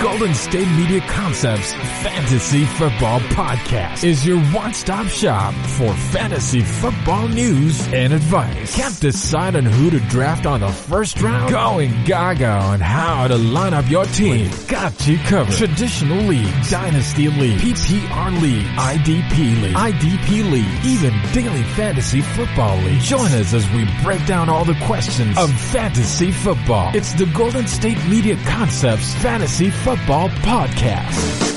Golden State Media Concepts Fantasy Football Podcast is your one-stop shop for fantasy football news and advice. Can't decide on who to draft on the first round? Going gaga on how to line up your team. We've got you covered. Traditional leagues, dynasty league, PPR league, IDP league, even daily fantasy football league. Join us as we break down all the questions of fantasy football. It's the Golden State Media Concepts Fantasy Football Podcast.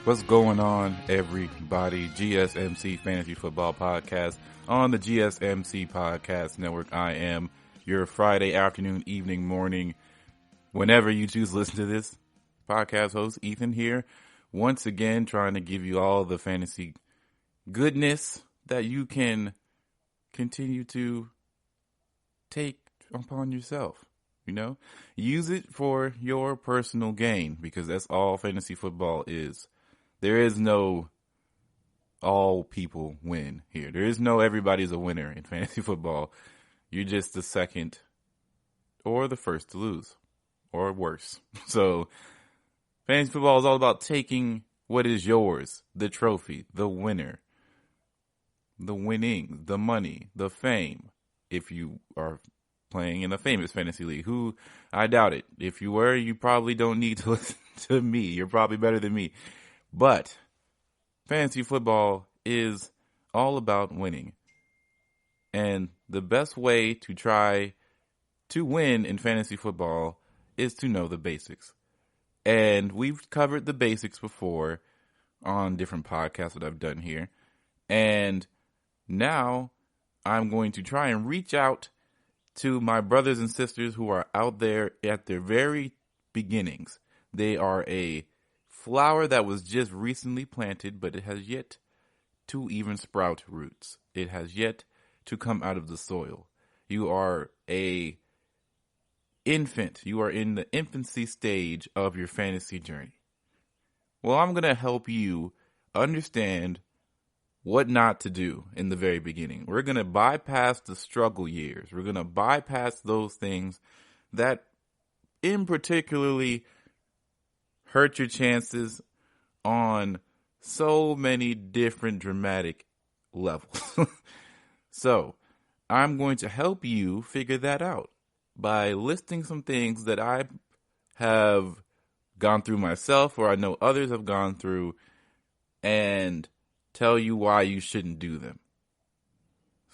What's going on, everybody? GSMC Fantasy Football Podcast on the GSMC Podcast Network. I am your Friday afternoon, evening, morning, whenever you choose to listen to this podcast host, Ethan here, once again trying to give you all the fantasy goodness that you can continue to take upon yourself. You know, use it for your personal gain, because that's all fantasy football is. There is no all people win here. There is no everybody's a winner in fantasy football. You're just the second or the first to lose, or worse. So fantasy football is all about taking what is yours, the trophy, the winner, the winning, the money, the fame. If you are playing in a famous fantasy league, who I doubt it. If you were, you probably don't need to listen to me. You're probably better than me. But fantasy football is all about winning. And the best way to try to win in fantasy football is to know the basics. And we've covered the basics before on different podcasts that I've done here. And now I'm going to try and reach out to my brothers and sisters who are out there at their very beginnings. They are a flower that was just recently planted, but it has yet to even sprout roots. It has yet to come out of the soil. You are a infant. You are in the infancy stage of your fantasy journey. Well, I'm going to help you understand what not to do in the very beginning. We're going to bypass the struggle years. We're going to bypass those things that in particularly hurt your chances on so many different dramatic levels. So I'm going to help you figure that out by listing some things that I have gone through myself, or I know others have gone through, and tell you why you shouldn't do them.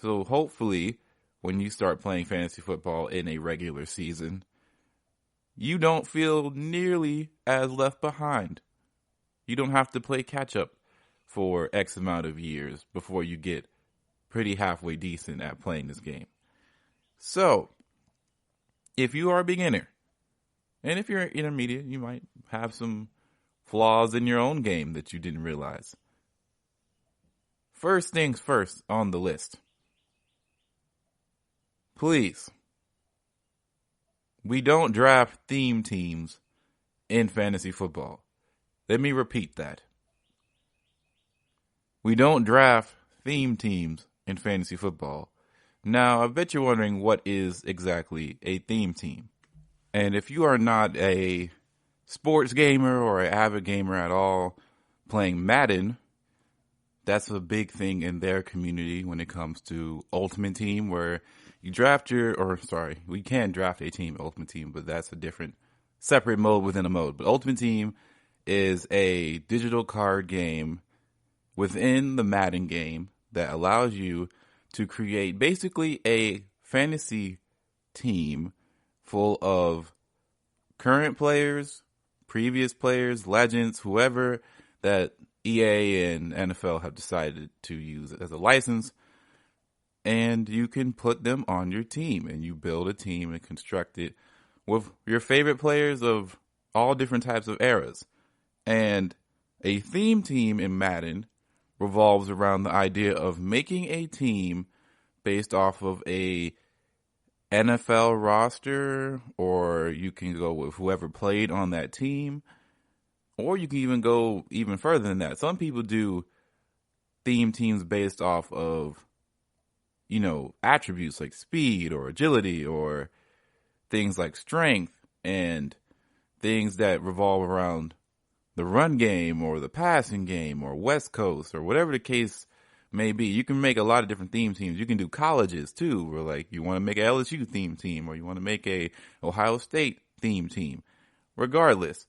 So hopefully when you start playing fantasy football in a regular season, you don't feel nearly as left behind. You don't have to play catch up for X amount of years before you get pretty halfway decent at playing this game. So, if you are a beginner, and if you're intermediate, you might have some flaws in your own game that you didn't realize. First things first on the list. Please, we don't draft theme teams in fantasy football. Let me repeat that. We don't draft theme teams in fantasy football. Now, I bet you're wondering what is exactly a theme team. And if you are not a sports gamer or an avid gamer at all playing Madden, that's a big thing in their community when it comes to Ultimate Team, where you draft we can draft a team, Ultimate Team, but that's a different, separate mode within a mode. But Ultimate Team is a digital card game within the Madden game that allows you to create basically a fantasy team full of current players, previous players, legends, whoever that EA and NFL have decided to use as a license. And you can put them on your team, and you build a team and construct it with your favorite players of all different types of eras. And a theme team in Madden revolves around the idea of making a team based off of a NFL roster, or you can go with whoever played on that team, or you can even go even further than that. Some people do theme teams based off of, attributes like speed or agility or things like strength and things that revolve around the run game or the passing game or West Coast or whatever the case may be. You can make a lot of different theme teams. You can do colleges too, where like you want to make an LSU theme team or you want to make a Ohio State theme team. Regardless,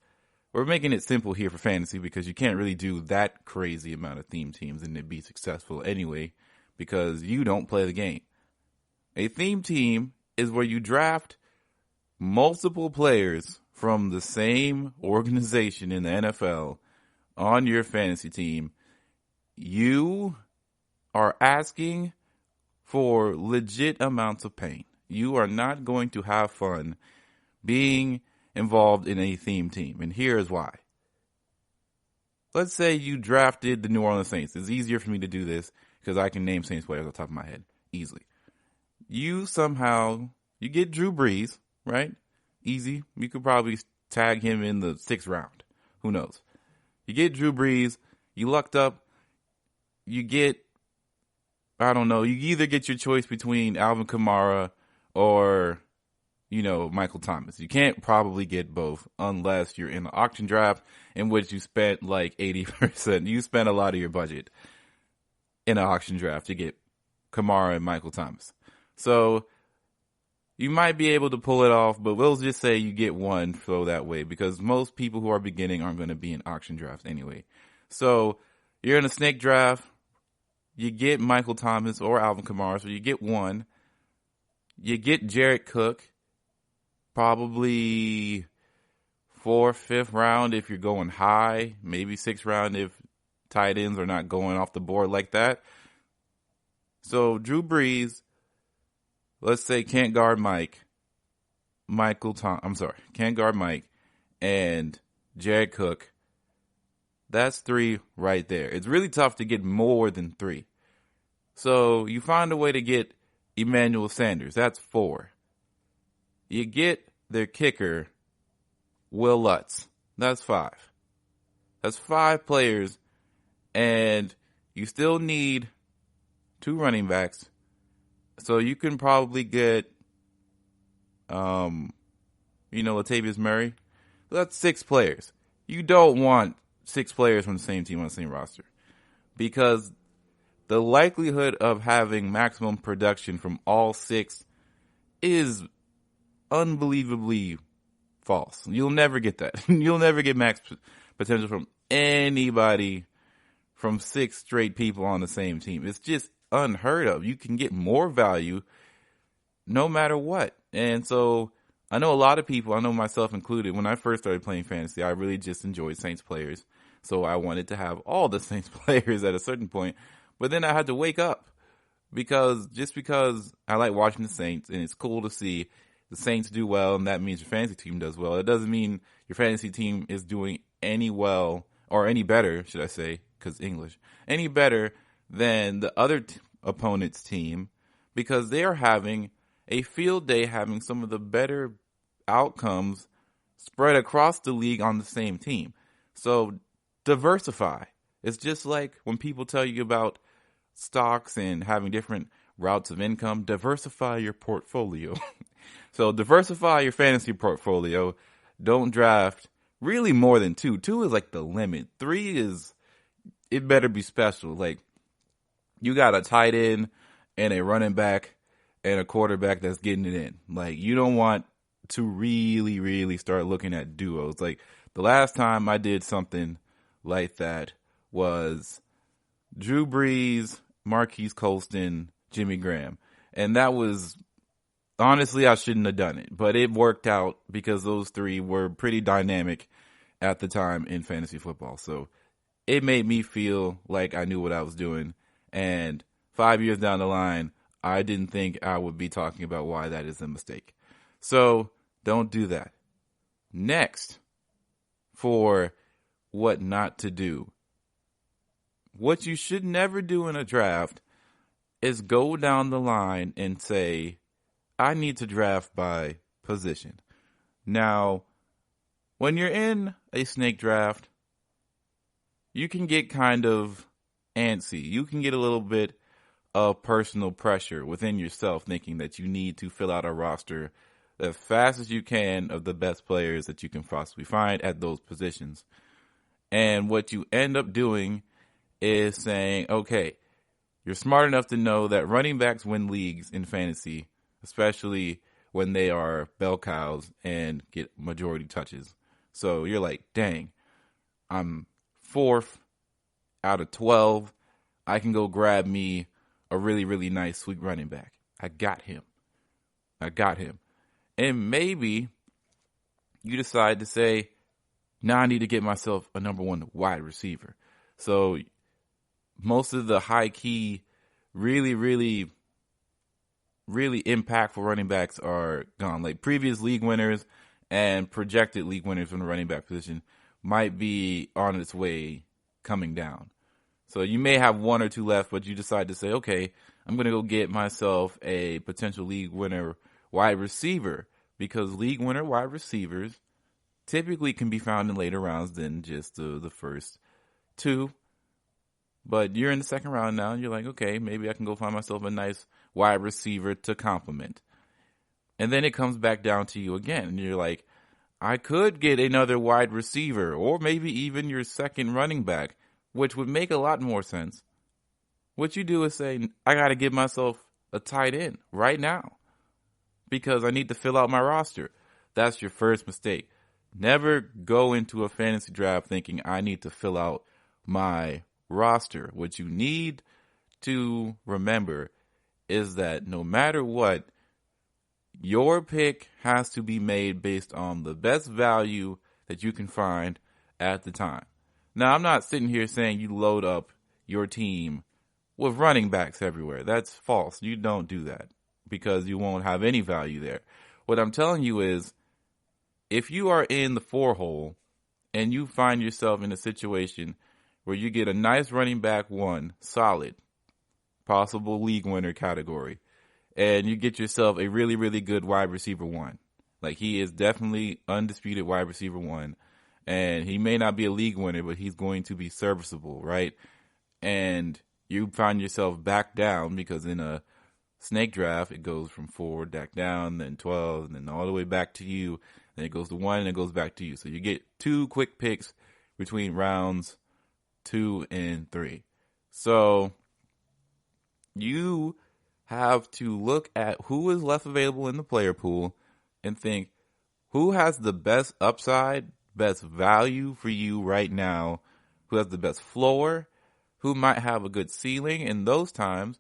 we're making it simple here for fantasy because you can't really do that crazy amount of theme teams and it be successful anyway because you don't play the game. A theme team is where you draft multiple players from the same organization in the NFL on your fantasy team. You are asking for legit amounts of pain. You are not going to have fun being involved in a theme team. And here is why. Let's say you drafted the New Orleans Saints. It's easier for me to do this because I can name Saints players off the top of my head easily. You get Drew Brees, right? Easy. You could probably tag him in the 6th round. Who knows? You get Drew Brees. You lucked up. You get, I don't know, you either get your choice between Alvin Kamara or, Michael Thomas. You can't probably get both unless you're in an auction draft in which you spent like 80%. You spent a lot of your budget in an auction draft to get Kamara and Michael Thomas. So you might be able to pull it off, but we'll just say you get one so that way because most people who are beginning aren't going to be in auction drafts anyway. So you're in a snake draft. You get Michael Thomas or Alvin Kamara, so you get one. You get Jared Cook, probably 4th, 5th round if you're going high, maybe 6th round if tight ends are not going off the board like that. So Drew Brees, let's say can't guard Mike, can't guard Mike and Jared Cook. That's 3 right there. It's really tough to get more than 3. So you find a way to get Emmanuel Sanders. That's 4. You get their kicker, Will Lutz. That's 5. That's 5 players. And you still need 2 running backs. So you can probably get, Latavius Murray. That's 6 players. You don't want 6 players from the same team on the same roster because the likelihood of having maximum production from all 6 is unbelievably false. You'll never get that. You'll never get max potential from anybody from 6 straight people on the same team. It's just unheard of. You can get more value no matter what. And so I know a lot of people, I know myself included, when I first started playing fantasy, I really just enjoyed Saints players. So I wanted to have all the Saints players at a certain point. But then I had to wake up because I like watching the Saints and it's cool to see the Saints do well and that means your fantasy team does well. It doesn't mean your fantasy team is doing any better, should I say, because English, any better than the other opponent's team because they are having a field day having some of the better outcomes spread across the league on the same team. So diversify. It's just like when people tell you about stocks and having different routes of income, diversify your portfolio. So diversify your fantasy portfolio. Don't draft really more than 2. 2 is like the limit. 3 is, it better be special. Like you got a tight end and a running back and a quarterback that's getting it in. Like you don't want to really, really start looking at duos. Like the last time I did something like that was Drew Brees, Marquis Goodwin, Jimmy Graham. And that was, honestly, I shouldn't have done it. But it worked out because those 3 were pretty dynamic at the time in fantasy football. So it made me feel like I knew what I was doing. And 5 years down the line, I didn't think I would be talking about why that is a mistake. So don't do that. Next, for what not to do. What you should never do in a draft is go down the line and say, I need to draft by position. Now, when you're in a snake draft, you can get kind of antsy. You can get a little bit of personal pressure within yourself, thinking that you need to fill out a roster as fast as you can of the best players that you can possibly find at those positions. And what you end up doing is saying, okay, you're smart enough to know that running backs win leagues in fantasy, especially when they are bell cows and get majority touches. So you're like, dang, I'm 4th out of 12. I can go grab me a really, really nice, sweet running back. I got him. And maybe you decide to say, now I need to get myself a number 1 wide receiver. So most of the high key, really, really, really impactful running backs are gone. Like previous league winners and projected league winners from the running back position might be on its way coming down. So you may have 1 or 2 left, but you decide to say, okay, I'm going to go get myself a potential league winner wide receiver, because league winner wide receivers typically can be found in later rounds than just the first 2. But you're in the second round now, and you're like, okay, maybe I can go find myself a nice wide receiver to complement. And then it comes back down to you again, and you're like, I could get another wide receiver, or maybe even your second running back, which would make a lot more sense. What you do is say, I got to give myself a tight end right now because I need to fill out my roster. That's your first mistake. Never go into a fantasy draft thinking I need to fill out my roster. What you need to remember is that no matter what, your pick has to be made based on the best value that you can find at the time. Now, I'm not sitting here saying you load up your team with running backs everywhere. That's false. You don't do that because you won't have any value there. What I'm telling you is, if you are in the 4 hole and you find yourself in a situation where you get a nice running back 1, solid, possible league winner category, and you get yourself a really, really good wide receiver 1. Like, he is definitely undisputed wide receiver 1. And he may not be a league winner, but he's going to be serviceable, right? And you find yourself back down because in a snake draft, it goes from 4 back down, then 12, and then all the way back to you. Then it goes to 1, and it goes back to you. So you get 2 quick picks between rounds 2 and 3. So you have to look at who is left available in the player pool and think, who has the best upside, best value for you right now, who has the best floor, who might have a good ceiling. In those times,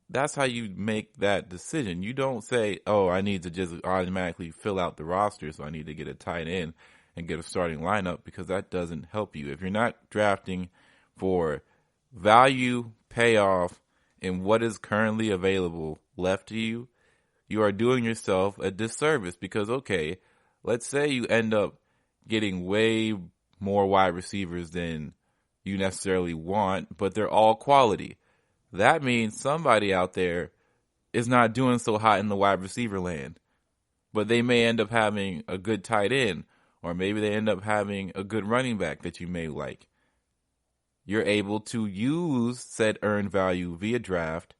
that's how you make that decision. You don't say, oh, I need to just automatically fill out the roster, so I need to get a tight end and get a starting lineup, because that doesn't help you. If you're not drafting for value, payoff, and what is currently available left to you, you are doing yourself a disservice. Because, okay, let's say you end up getting way more wide receivers than you necessarily want, but they're all quality. That means somebody out there is not doing so hot in the wide receiver land, but they may end up having a good tight end, or maybe they end up having a good running back that you may like. You're able to use said earned value via draft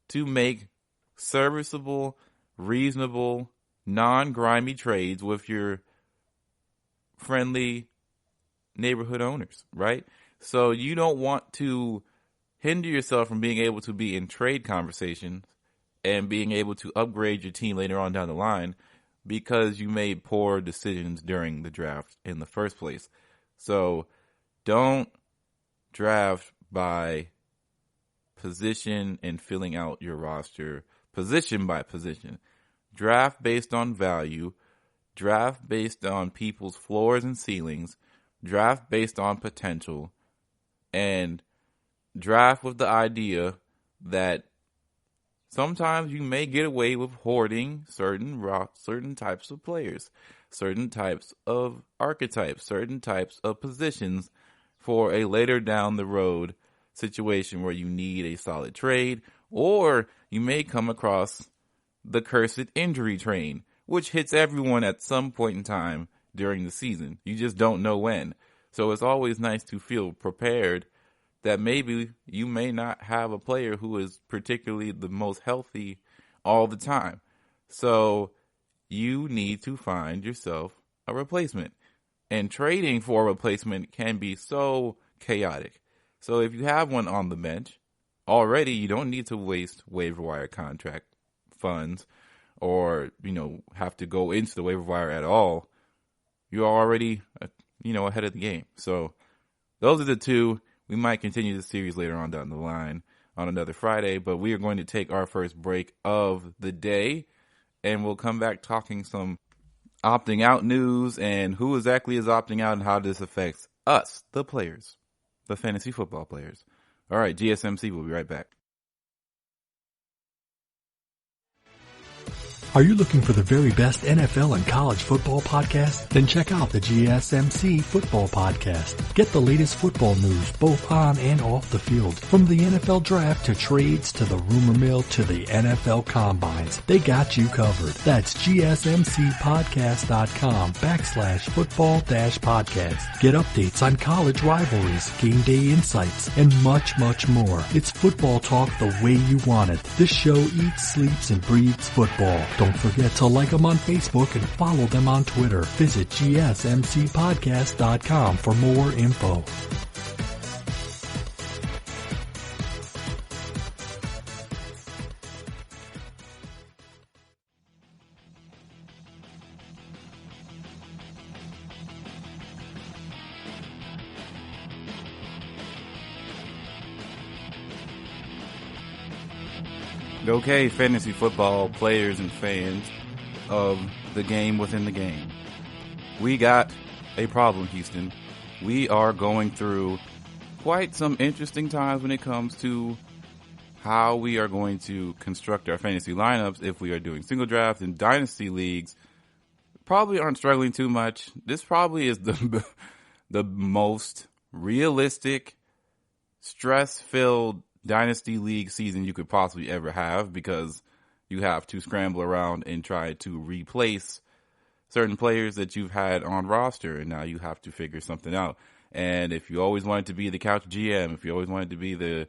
to make serviceable, reasonable, non-grimy trades with your friendly neighborhood owners, right? So you don't want to hinder yourself from being able to be in trade conversations and being able to upgrade your team later on down the line because you made poor decisions during the draft in the first place. So don't draft by position and filling out your roster position by position. Draft based on value. Draft based on people's floors and ceilings. Draft based on potential. And draft with the idea that sometimes you may get away with hoarding certain types of players, certain types of archetypes, certain types of positions for a later down the road situation where you need a solid trade Or you may come across the cursed injury train, which hits everyone at some point in time during the season. You just don't know when. So it's always nice to feel prepared that maybe you may not have a player who is particularly the most healthy all the time. So you need to find yourself a replacement. And trading for a replacement can be so chaotic. So if you have one on the bench, already you don't need to waste waiver wire contract funds or, have to go into the waiver wire at all. You're already, ahead of the game. So those are the two. We might continue the series later on down the line on another Friday, but we are going to take our first break of the day, and we'll come back talking some opting out news and who exactly is opting out and how this affects us, the players, the fantasy football players. All right, GSMC, we'll be right back. Are you looking for the very best NFL and college football podcast? Then check out the GSMC Football Podcast. Get the latest football news both on and off the field. From the NFL Draft to trades to the rumor mill to the NFL Combines, they got you covered. That's GSMCpodcast.com/football-podcast. Get updates on college rivalries, game day insights, and much, much more. It's football talk the way you want it. This show eats, sleeps, and breathes football. Don't forget to like them on Facebook and follow them on Twitter. Visit GSMCpodcast.com for more info. Okay, fantasy football players and fans of the game within the game. We got a problem, Houston. We are going through quite some interesting times when it comes to how we are going to construct our fantasy lineups if we are doing single drafts and dynasty leagues. Probably aren't struggling too much. This probably is the most realistic, stress-filled dynasty league season you could possibly ever have, because you have to scramble around and try to replace certain players that you've had on roster, and now you have to figure something out. And if you always wanted to be the couch GM, if you always wanted to be the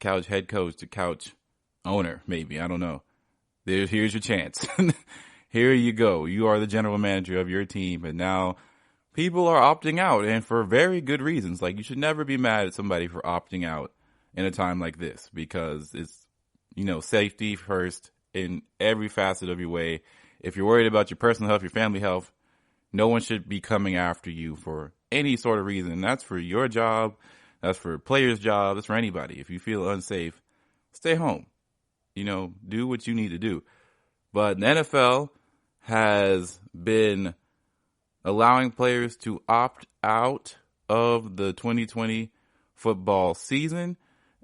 couch head coach, the couch owner, maybe, I don't know, here's your chance. Here you go. You are the general manager of your team, and now people are opting out, and for very good reasons. Like, you should never be mad at somebody for opting out in a time like this, because it's, safety first in every facet of your way. If you're worried about your personal health, your family health, no one should be coming after you for any sort of reason. That's for your job. That's for players' job. That's for anybody. If you feel unsafe, stay home. Do what you need to do. But the NFL has been allowing players to opt out of the 2020 football season,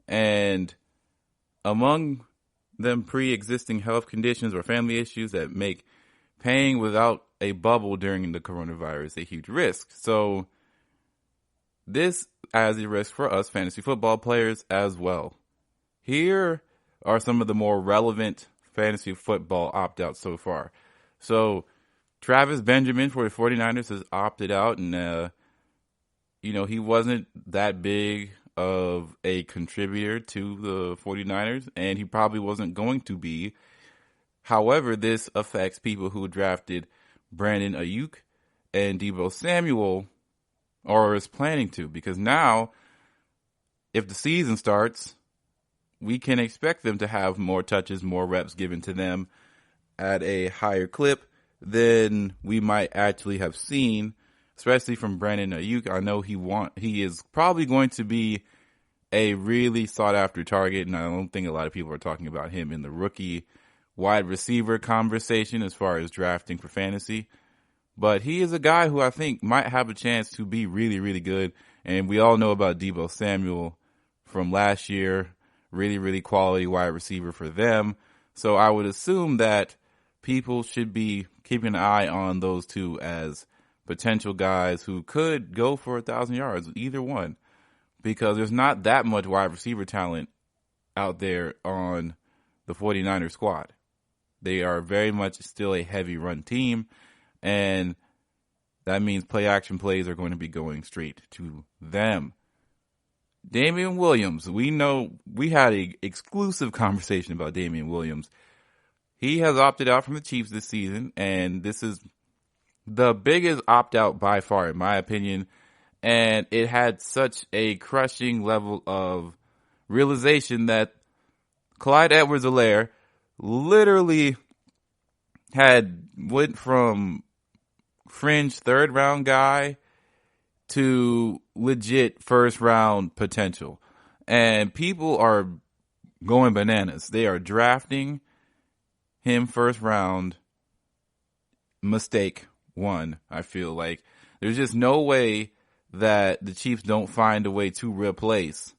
and among them pre-existing health conditions or family issues that make paying without a bubble during the coronavirus a huge risk. So this as a risk for us fantasy football players as well. Here are some of the more relevant fantasy football opt-outs so far. So Travis Benjamin for the 49ers has opted out, and he wasn't that big of a contributor to the 49ers, and he probably wasn't going to be. However, this affects people who drafted Brandon Ayuk and Deebo Samuel, or is planning to, because now, if the season starts, we can expect them to have more touches, more reps given to them at a higher clip than we might actually have seen, especially from Brandon Ayuk. I know he is probably going to be a really sought-after target, and I don't think a lot of people are talking about him in the rookie wide receiver conversation as far as drafting for fantasy. But he is a guy who I think might have a chance to be really, really good. And we all know about Deebo Samuel from last year, really, really quality wide receiver for them. So I would assume that people should be keeping an eye on those two as potential guys who could go for 1,000 yards, either one, because there's not that much wide receiver talent out there on the 49ers squad. They are very much still a heavy run team, and that means play action plays are going to be going straight to them. Damian Williams, we know we had an exclusive conversation about Damian Williams. He has opted out from the Chiefs this season, and this is the biggest opt-out by far, in my opinion. And it had such a crushing level of realization that Clyde Edwards-Helaire literally went from fringe third-round guy to legit first-round potential. And people are going bananas. They are drafting him first round. Mistake one, I feel like. There's just no way that the Chiefs don't find a way to replace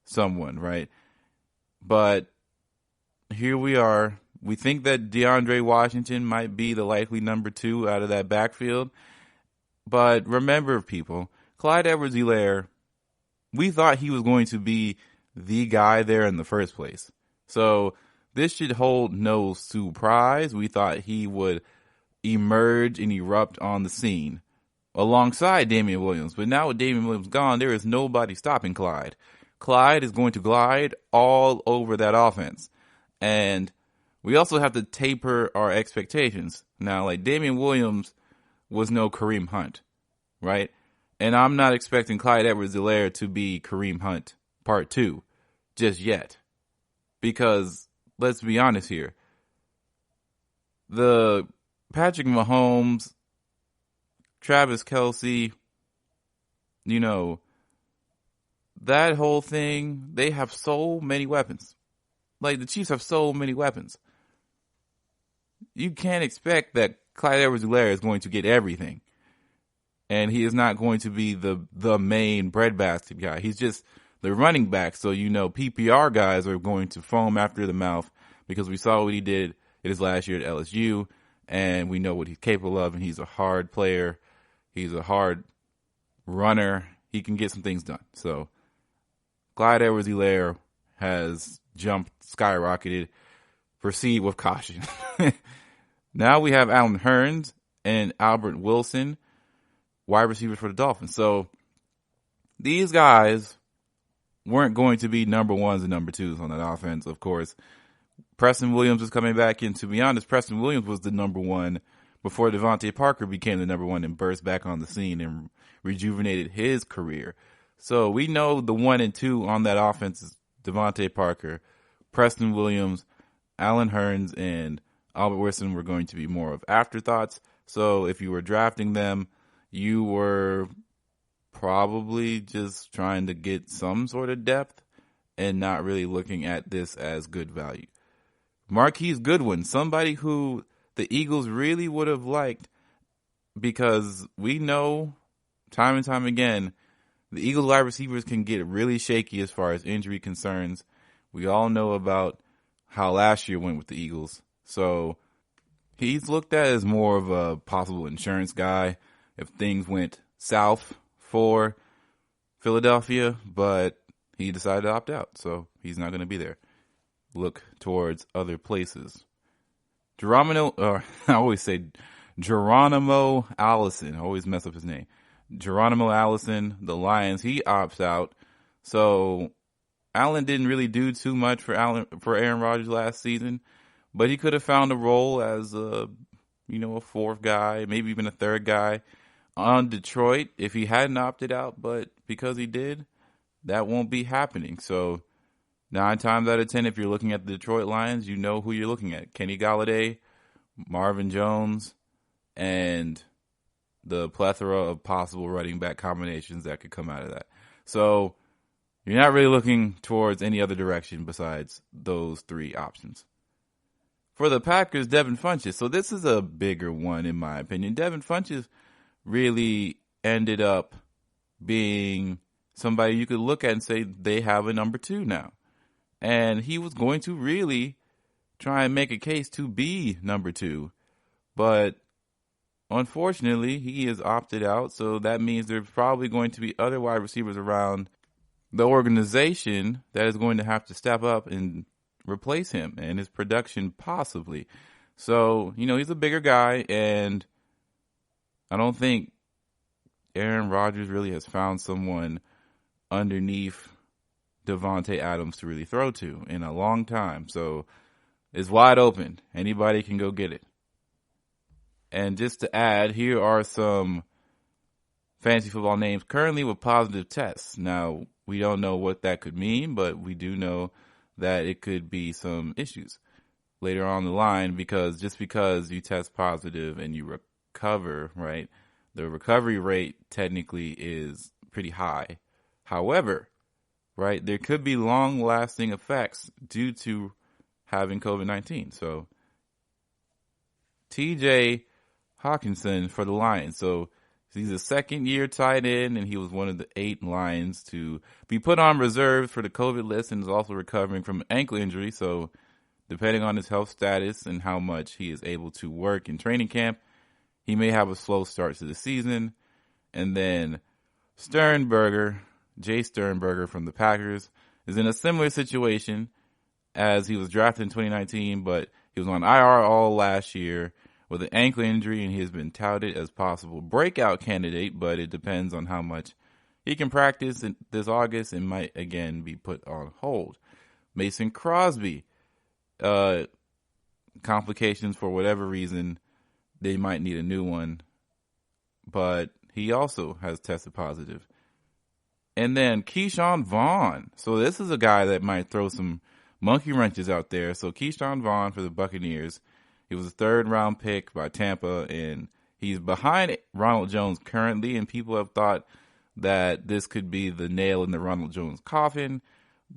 someone, right? But here we are. We think that DeAndre Washington might be the likely number 2 out of that backfield. But remember, people, Clyde Edwards-Helaire, we thought he was going to be the guy there in the first place. So this should hold no surprise. We thought he would emerge and erupt on the scene alongside Damian Williams. But now with Damian Williams gone, there is nobody stopping Clyde. Clyde is going to glide all over that offense. And we also have to taper our expectations. Now, like, Damian Williams was no Kareem Hunt, right? And I'm not expecting Clyde Edwards-Helaire to be Kareem Hunt Part 2 just yet. Because let's be honest here. The Patrick Mahomes, Travis Kelce, that whole thing, they have so many weapons. Like, the Chiefs have so many weapons. You can't expect that Clyde Edwards-Helaire is going to get everything. And he is not going to be the main breadbasket guy. He's just the running back. So, PPR guys are going to foam after the mouth because we saw what he did in his last year at LSU. And we know what he's capable of. And he's a hard player. He's a hard runner. He can get some things done. So, Clyde Edwards-Helaire has skyrocketed. Proceed with caution. Now we have Allen Hearns and Albert Wilson, wide receivers for the Dolphins. So these guys weren't going to be number 1s and number 2s on that offense, of course. Preston Williams is coming back in. To be honest, Preston Williams was the number 1 before Devontae Parker became the number 1 and burst back on the scene and rejuvenated his career. So we know the 1 and 2 on that offense is Devontae Parker, Preston Williams, Allen Hearns, and Albert Wilson were going to be more of afterthoughts. So if you were drafting them, you were probably just trying to get some sort of depth and not really looking at this as good value. Marquis Goodwin, somebody who the Eagles really would have liked, because we know time and time again, the Eagles wide receivers can get really shaky as far as injury concerns. We all know about how last year went with the Eagles. So he's looked at as more of a possible insurance guy if things went south for Philadelphia, but he decided to opt out, so he's not going to be there. Look towards other places. I always say Geronimo Allison. I always mess up his name. Geronimo Allison, the Lions, he opts out. So Allen didn't really do too much for Aaron Rodgers last season, but he could have found a role as a 4th guy, maybe even a 3rd guy on Detroit if he hadn't opted out. But because he did, that won't be happening. So 9 times out of 10, if you're looking at the Detroit Lions, you know who you're looking at. Kenny Galladay, Marvin Jones, and the plethora of possible running back combinations that could come out of that. So you're not really looking towards any other direction besides those 3 options. For the Packers, Devin Funchess. So this is a bigger one, in my opinion. Devin Funchess really ended up being somebody you could look at and say they have a number 2 now. And he was going to really try and make a case to be number 2. But unfortunately, he is opted out. So that means there's probably going to be other wide receivers around the organization that is going to have to step up and replace him and his production possibly. So, he's a bigger guy, and I don't think Aaron Rodgers really has found someone underneath Davante Adams to really throw to in a long time. So it's wide open. Anybody can go get it. And just to add, here are some fantasy football names currently with positive tests. Now, we don't know what that could mean, but we do know that it could be some issues later on the line, because just because you test positive and you recover, right, the recovery rate technically is pretty high. However, right, there could be long-lasting effects due to having COVID-19. So, TJ Hawkinson for the Lions. So, he's a second-year tight end, and he was one of the 8 Lions to be put on reserve for the COVID list, and is also recovering from an ankle injury. So, depending on his health status and how much he is able to work in training camp, he may have a slow start to the season. And then Jay Sternberger from the Packers is in a similar situation, as he was drafted in 2019, but he was on IR all last year with an ankle injury, and he has been touted as possible breakout candidate, but it depends on how much he can practice this August and might again be put on hold. Mason Crosby, complications for whatever reason, they might need a new one, but he also has tested positive. And then Keyshawn Vaughn. So this is a guy that might throw some monkey wrenches out there. So Keyshawn Vaughn for the Buccaneers. He was a 3rd-round pick by Tampa, and he's behind Ronald Jones currently, and people have thought that this could be the nail in the Ronald Jones coffin,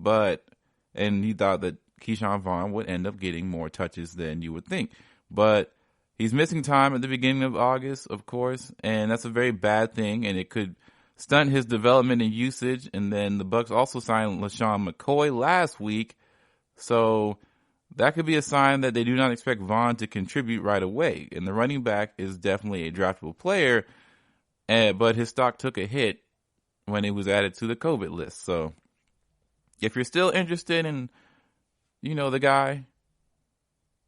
and he thought that Keyshawn Vaughn would end up getting more touches than you would think. But he's missing time at the beginning of August, of course, and that's a very bad thing, and it could stunt his development and usage. And then the Bucs also signed LaShawn McCoy last week, so that could be a sign that they do not expect Vaughn to contribute right away. And the running back is definitely a draftable player, but his stock took a hit when it was added to the COVID list. So if you're still interested in, the guy,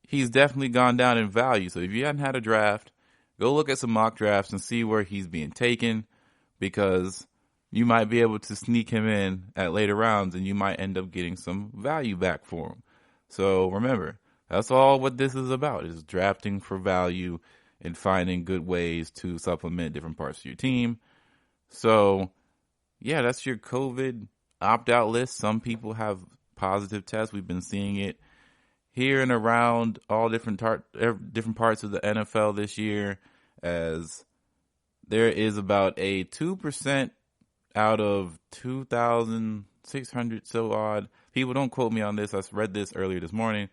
he's definitely gone down in value. So if you hadn't had a draft, go look at some mock drafts and see where he's being taken, because you might be able to sneak him in at later rounds and you might end up getting some value back for him. So remember, that's all what this is about, is drafting for value and finding good ways to supplement different parts of your team. So, yeah, that's your COVID opt-out list. Some people have positive tests. We've been seeing it here and around all different parts of the NFL this year, as there is about a 2% out of 2,600 so odd. People, don't quote me on this. I read this earlier this morning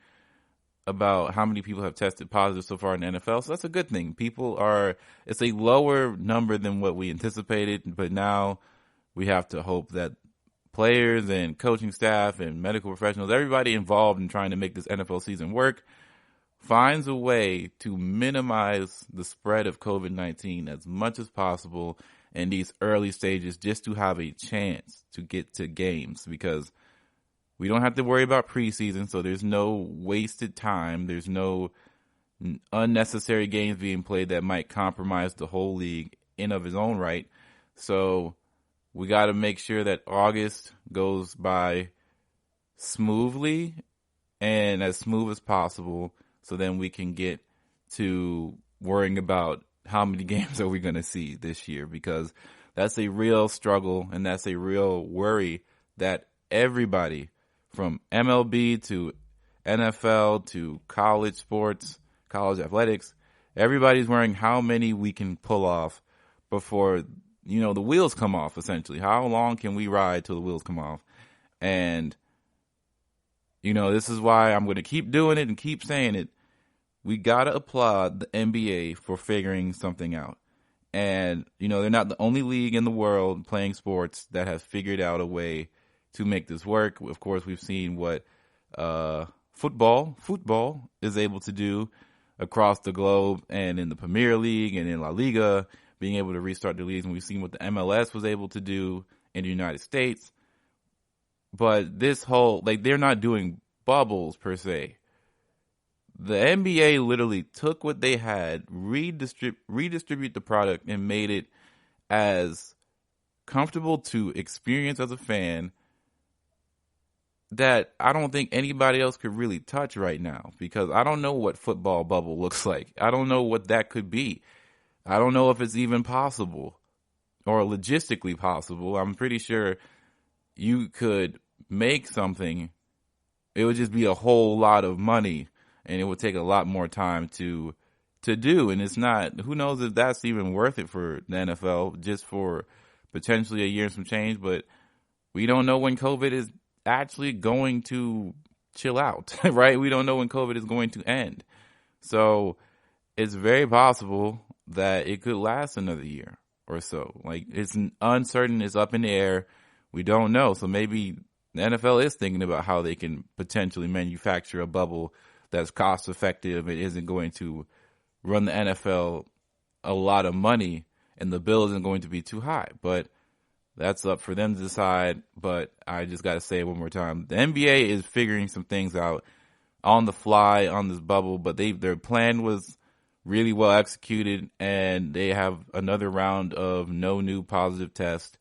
about how many people have tested positive so far in the NFL. So that's a good thing. It's a lower number than what we anticipated, but now we have to hope that players and coaching staff and medical professionals, everybody involved in trying to make this NFL season work, finds a way to minimize the spread of COVID-19 as much as possible in these early stages, just to have a chance to get to games, because we don't have to worry about preseason, so there's no wasted time. There's no unnecessary games being played that might compromise the whole league in of its own right. So we got to make sure that August goes by smoothly and as smooth as possible, so then we can get to worrying about how many games are we going to see this year, because that's a real struggle and that's a real worry that everybody, from MLB to NFL to college sports, college athletics, everybody's worrying how many we can pull off before, the wheels come off, essentially. How long can we ride till the wheels come off? And, this is why I'm going to keep doing it and keep saying it. We got to applaud the NBA for figuring something out. And, they're not the only league in the world playing sports that has figured out a way to make this work. Of course, we've seen what football is able to do across the globe, and in the Premier League and in La Liga, being able to restart the leagues. And we've seen what the MLS was able to do in the United States. But this whole, like, they're not doing bubbles per se. The NBA literally took what they had, redistribute the product, and made it as comfortable to experience as a fan that I don't think anybody else could really touch right now, because I don't know what football bubble looks like. I don't know what that could be. I don't know if it's even possible or logistically possible. I'm pretty sure you could make something. It would just be a whole lot of money, and it would take a lot more time to do. And it's not, who knows if that's even worth it for the NFL, just for potentially a year and some change. But we don't know when COVID is actually going to chill out, right? We don't know when COVID is going to end. So it's very possible that it could last another year or so. Like, it's uncertain, it's up in the air. We don't know. So maybe the NFL is thinking about how they can potentially manufacture a bubble that's cost effective. It isn't going to run the NFL a lot of money, and the bill isn't going to be too high. But that's up for them to decide. But I just got to say it one more time. The NBA is figuring some things out on the fly on this bubble, but their plan was really well executed, and they have another round of no new positive tests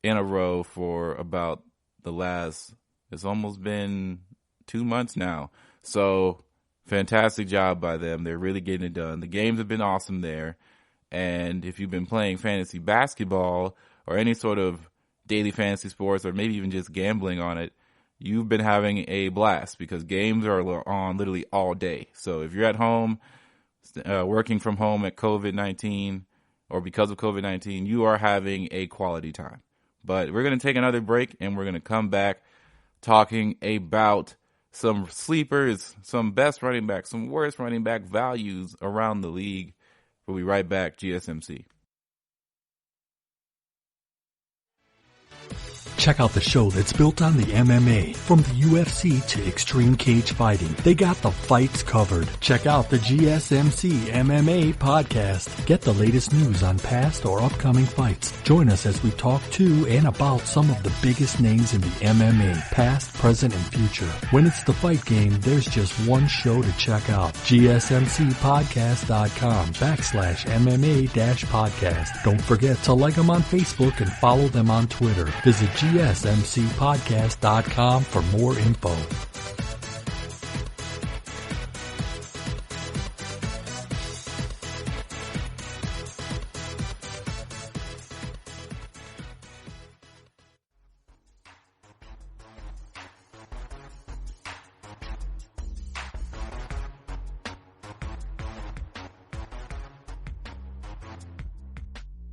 in a row for about the last, it's almost been 2 months now. So fantastic job by them. They're really getting it done. The games have been awesome there. And if you've been playing fantasy basketball or any sort of daily fantasy sports, or maybe even just gambling on it, you've been having a blast, because games are on literally all day. So if you're at home, working from home at COVID-19 or because of COVID-19, you are having a quality time. But we're going to take another break, and we're going to come back talking about some sleepers, some best running back, some worst running back values around the league. We'll be right back, GSMC. Check out the show that's built on the MMA. From the UFC to extreme cage fighting, they got the fights covered. Check out the GSMC MMA podcast. Get the latest news on past or upcoming fights. Join us as we talk to and about some of the biggest names in the MMA, past, present, and future. When it's the fight game, there's just one show to check out. GSMCpodcast.com/MMA-podcast. Don't forget to like them on Facebook and follow them on Twitter. Visit GSMCpodcast.com for more info.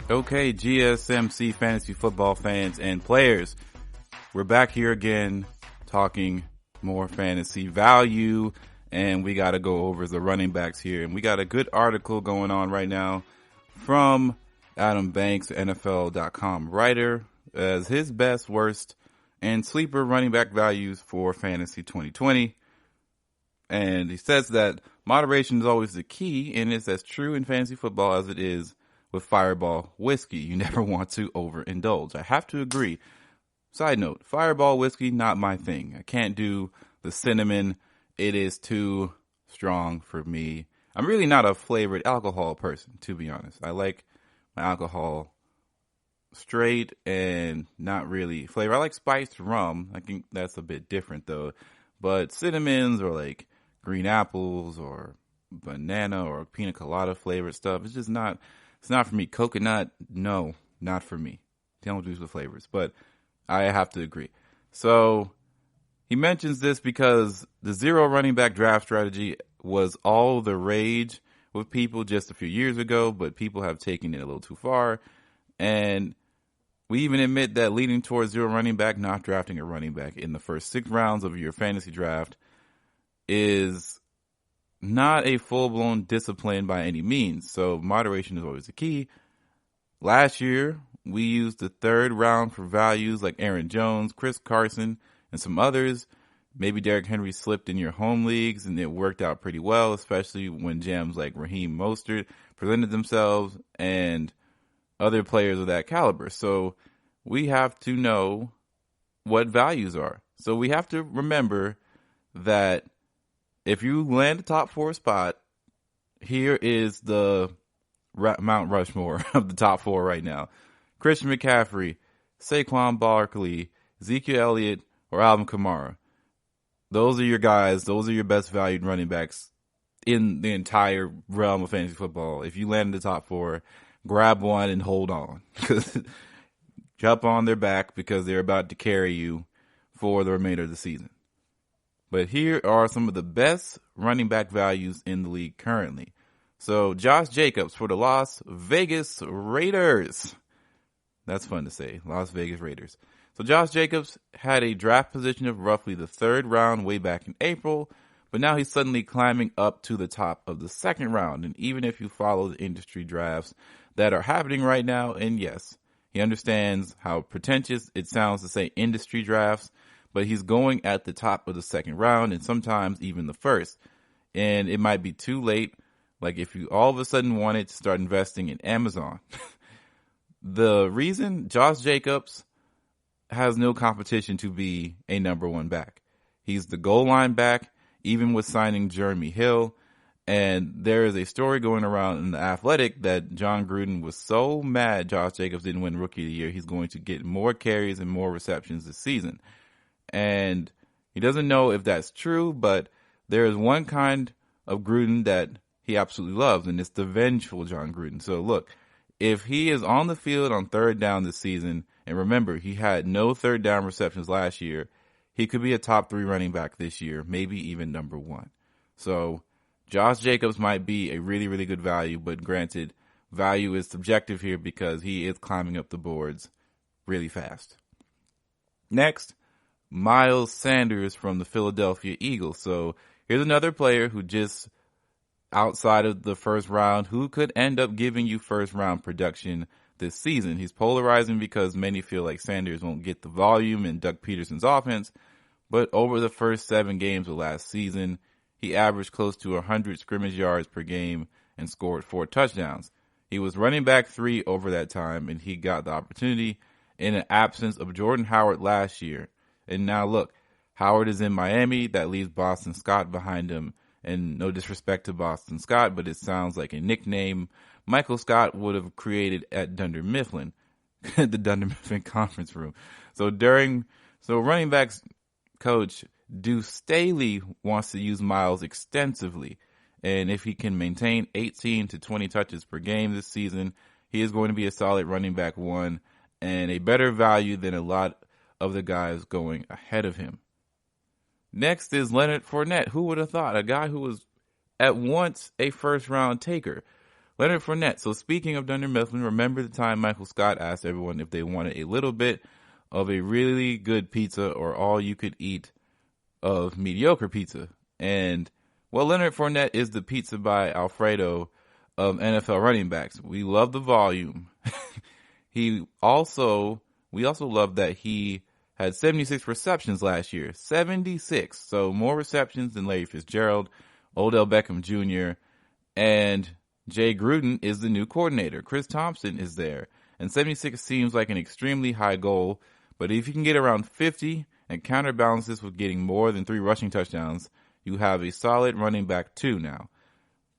Okay, GSMC fantasy football fans and players, we're back here again talking more fantasy value, and we got to go over the running backs here. And we got a good article going on right now from Adam Banks, NFL.com writer, as his best, worst, and sleeper running back values for fantasy 2020. And he says that moderation is always the key, and it's as true in fantasy football as it is with Fireball whiskey. You never want to overindulge. I have to agree. Side note, Fireball whiskey, not my thing. I can't do the cinnamon. It is too strong for me. I'm really not a flavored alcohol person, to be honest. I like my alcohol straight and not really flavor. I like spiced rum. I think that's a bit different though. But cinnamons or like green apples or banana or pina colada flavored stuff, it's just not. It's not for me. Coconut, no, not for me. They don't do the flavors, but I have to agree. So he mentions this because the zero running back draft strategy was all the rage with people just a few years ago, but people have taken it a little too far. And we even admit that leading towards zero running back, not drafting a running back in the first 6 rounds of your fantasy draft, is not a full-blown discipline by any means. So moderation is always the key. Last year, we used the 3rd round for values like Aaron Jones, Chris Carson, and some others. Maybe Derrick Henry slipped in your home leagues, and it worked out pretty well, especially when gems like Raheem Mostert presented themselves and other players of that caliber. So we have to know what values are. So we have to remember that if you land a top 4 spot, here is the Mount Rushmore of the top 4 right now. Christian McCaffrey, Saquon Barkley, Ezekiel Elliott, or Alvin Kamara. Those are your guys. Those are your best valued running backs in the entire realm of fantasy football. If you land in the top 4, grab one and hold on. Jump on their back because they're about to carry you for the remainder of the season. But here are some of the best running back values in the league currently. So Josh Jacobs for the Las Vegas Raiders. That's fun to say, Las Vegas Raiders. So Josh Jacobs had a draft position of roughly the 3rd round way back in April, but now he's suddenly climbing up to the top of the 2nd round. And even if you follow the industry drafts that are happening right now, and yes, he understands how pretentious it sounds to say industry drafts, but he's going at the top of the 2nd round and sometimes even the 1st. And it might be too late. Like if you all of a sudden wanted to start investing in Amazon. The reason Josh Jacobs has no competition to be a number 1 back. He's the goal line back, even with signing Jeremy Hill. And there is a story going around in The Athletic that John Gruden was so mad Josh Jacobs didn't win Rookie of the Year, he's going to get more carries and more receptions this season. And he doesn't know if that's true, but there is one kind of Gruden that he absolutely loves, and it's the vengeful John Gruden. So look, if he is on the field on 3rd down this season, and remember, he had no 3rd down receptions last year, he could be a top 3 running back this year, maybe even number 1. So Josh Jacobs might be a really, really good value, but granted, value is subjective here because he is climbing up the boards really fast. Next, Miles Sanders from the Philadelphia Eagles. So here's another player who just outside of the 1st round who could end up giving you 1st round production this season. He's polarizing because many feel like Sanders won't get the volume in Doug Peterson's offense, but over the first 7 games of last season, he averaged close to 100 scrimmage yards per game and scored 4 touchdowns. He was running back 3 over that time, and he got the opportunity in the absence of Jordan Howard last year. And now look, Howard is in Miami. That leaves Boston Scott behind him. And no disrespect to Boston Scott, but it sounds like a nickname Michael Scott would have created at Dunder Mifflin, the Dunder Mifflin conference room. So running backs coach Deuce Staley wants to use Miles extensively. And if he can maintain 18 to 20 touches per game this season, he is going to be a solid running back 1 and a better value than a lot of the guys going ahead of him. Next is Leonard Fournette. Who would have thought? A guy who was at once a 1st round taker. Leonard Fournette. So speaking of Dunder Mifflin, remember the time Michael Scott asked everyone if they wanted a little bit of a really good pizza or all you could eat of mediocre pizza. And well, Leonard Fournette is the pizza by Alfredo of NFL running backs. We love the volume. We also love that he had 76 receptions last year. 76. So more receptions than Larry Fitzgerald, Odell Beckham Jr., and Jay Gruden is the new coordinator. Chris Thompson is there. And 76 seems like an extremely high goal, but if you can get around 50 and counterbalance this with getting more than 3 rushing touchdowns, you have a solid running back 2 now.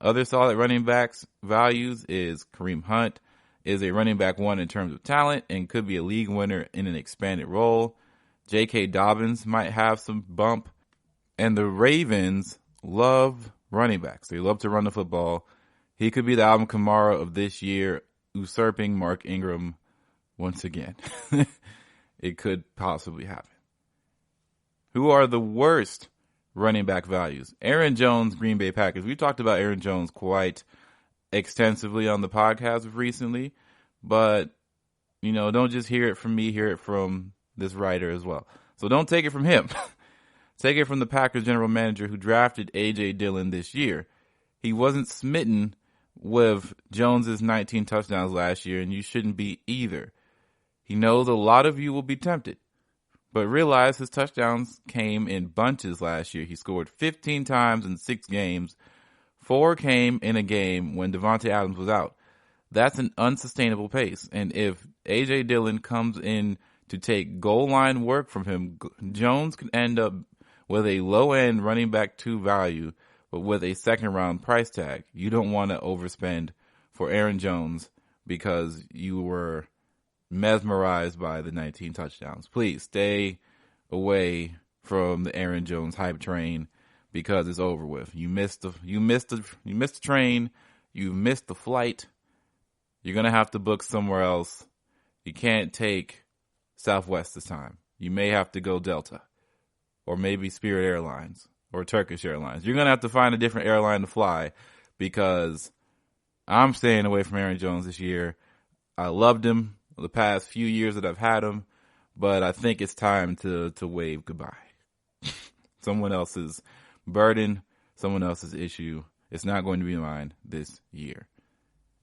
Other solid running backs values is Kareem Hunt is a running back 1 in terms of talent and could be a league winner in an expanded role. J.K. Dobbins might have some bump. And the Ravens love running backs. They love to run the football. He could be the Alvin Kamara of this year, usurping Mark Ingram once again. It could possibly happen. Who are the worst running back values? Aaron Jones, Green Bay Packers. We talked about Aaron Jones quite extensively on the podcast recently, but, don't just hear it from me, hear it from this writer as well. So don't take it from him. Take it from the Packers general manager who drafted A.J. Dillon this year. He wasn't smitten with Jones's 19 touchdowns last year, and you shouldn't be either. He knows a lot of you will be tempted, but realize his touchdowns came in bunches last year. He scored 15 times in 6 games. 4 came in a game when Devontae Adams was out. That's an unsustainable pace. And if A.J. Dillon comes in to take goal line work from him, Jones could end up with a low-end running back 2 value, but with a second-round price tag. You don't want to overspend for Aaron Jones because you were mesmerized by the 19 touchdowns. Please stay away from the Aaron Jones hype train because it's over with. You missed the train. You missed the flight. You're going to have to book somewhere else. You can't take Southwest this time. You may have to go Delta or maybe Spirit Airlines or Turkish Airlines. You're going to have to find a different airline to fly because I'm staying away from Aaron Jones this year. I loved him the past few years that I've had him, but I think it's time to wave goodbye. Someone else's burden, someone else's issue. It's not going to be mine this year.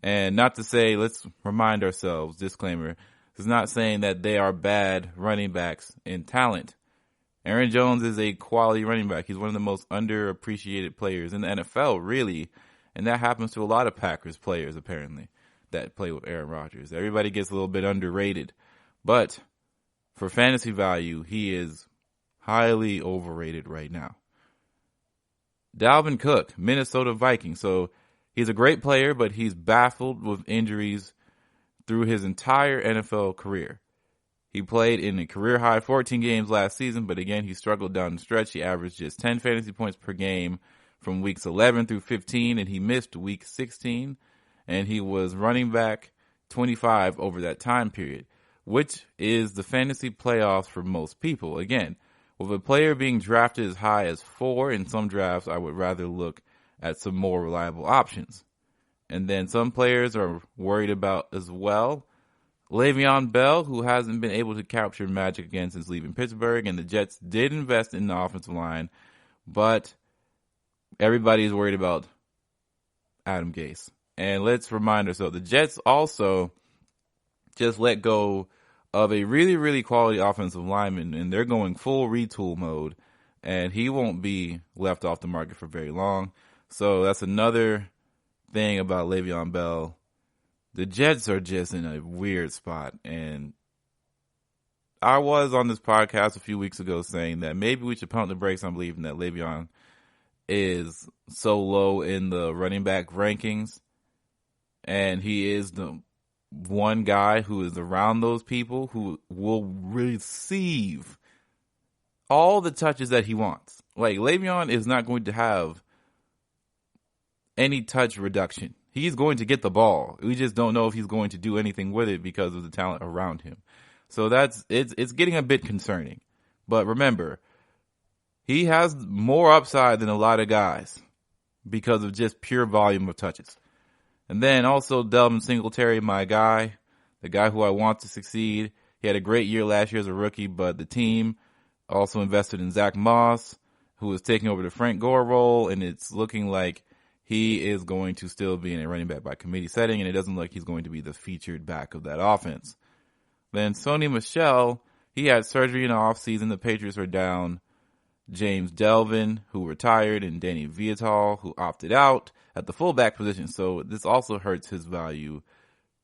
And not to say, let's remind ourselves, disclaimer, it's not saying that they are bad running backs in talent. Aaron Jones is a quality running back. He's one of the most underappreciated players in the NFL, really. And that happens to a lot of Packers players, apparently, that play with Aaron Rodgers. Everybody gets a little bit underrated. But for fantasy value, he is highly overrated right now. Dalvin Cook, Minnesota Vikings. So he's a great player, but he's baffled with injuries through his entire NFL career. He played in a career-high 14 games last season, but again, he struggled down the stretch. He averaged just 10 fantasy points per game from weeks 11 through 15, and he missed week 16, and he was running back 25 over that time period, which is the fantasy playoffs for most people. Again, with a player being drafted as high as 4 in some drafts, I would rather look at some more reliable options. And then some players are worried about as well Le'Veon Bell, who hasn't been able to capture magic again since leaving Pittsburgh, and the Jets did invest in the offensive line, but everybody's worried about Adam Gase. And let's remind ourselves, the Jets also just let go of a really, really quality offensive lineman, and they're going full retool mode, and he won't be left off the market for very long. So that's another thing about Le'Veon Bell. The Jets are just in a weird spot, and I was on this podcast a few weeks ago saying that maybe we should pump the brakes on believing that Le'Veon is so low in the running back rankings, and he is the one guy who is around those people who will receive all the touches that he wants. Like, Le'Veon is not going to have any touch reduction. He's going to get the ball. We just don't know if he's going to do anything with it because of the talent around him. So it's getting a bit concerning. But remember, he has more upside than a lot of guys because of just pure volume of touches. And then also Delvin Singletary, my guy, the guy who I want to succeed. He had a great year last year as a rookie, but the team also invested in Zack Moss, who is taking over the Frank Gore role, and it's looking like he is going to still be in a running back by committee setting, and it doesn't look like he's going to be the featured back of that offense. Then Sony Michelle, he had surgery in the offseason. The Patriots are down James Delvin, who retired, and Danny Viatal, who opted out at the fullback position. So this also hurts his value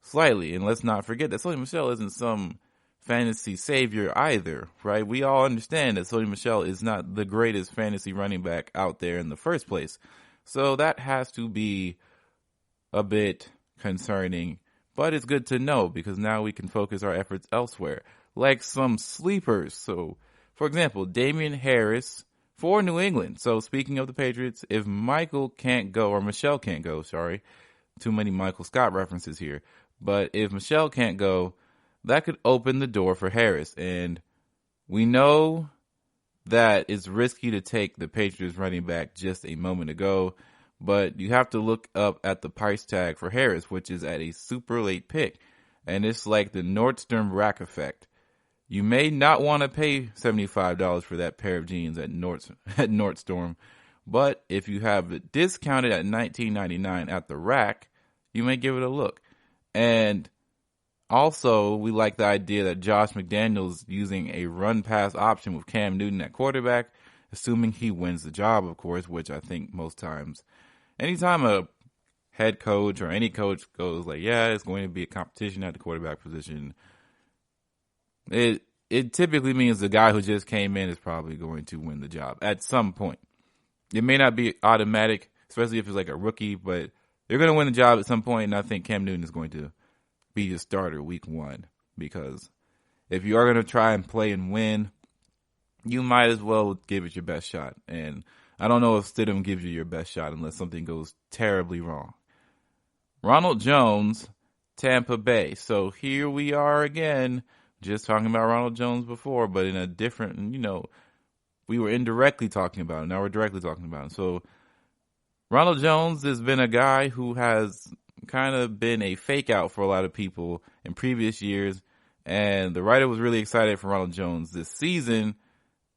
slightly. And let's not forget that Sony Michelle isn't some fantasy savior either, right? We all understand that Sony Michelle is not the greatest fantasy running back out there in the first place. So that has to be a bit concerning, but it's good to know because now we can focus our efforts elsewhere, like some sleepers. So, for example, Damien Harris for New England. So speaking of the Patriots, if Michael can't go, or Michelle can't go, sorry, too many Michael Scott references here, but if Michelle can't go, that could open the door for Harris. And we know that it's risky to take the Patriots running back just a moment ago, but you have to look up at the price tag for Harris, which is at a super late pick. And it's like the Nordstrom rack effect. You may not want to pay $75 for that pair of jeans at Nordstrom, but if you have it discounted at $19.99 at the rack, you may give it a look. And also, we like the idea that Josh McDaniels using a run-pass option with Cam Newton at quarterback, assuming he wins the job, of course, which I think most times, anytime a head coach or any coach goes like, yeah, it's going to be a competition at the quarterback position, it typically means the guy who just came in is probably going to win the job at some point. It may not be automatic, especially if it's like a rookie, but they're going to win the job at some point, and I think Cam Newton is going to be the starter week 1, because if you are going to try and play and win, you might as well give it your best shot. And I don't know if Stidham gives you your best shot unless something goes terribly wrong. Ronald Jones, Tampa Bay. So here we are again, just talking about Ronald Jones before, but in a different, we were indirectly talking about it. Now we're directly talking about it. So Ronald Jones has been a guy who has kind of been a fake out for a lot of people in previous years. And the writer was really excited for Ronald Jones this season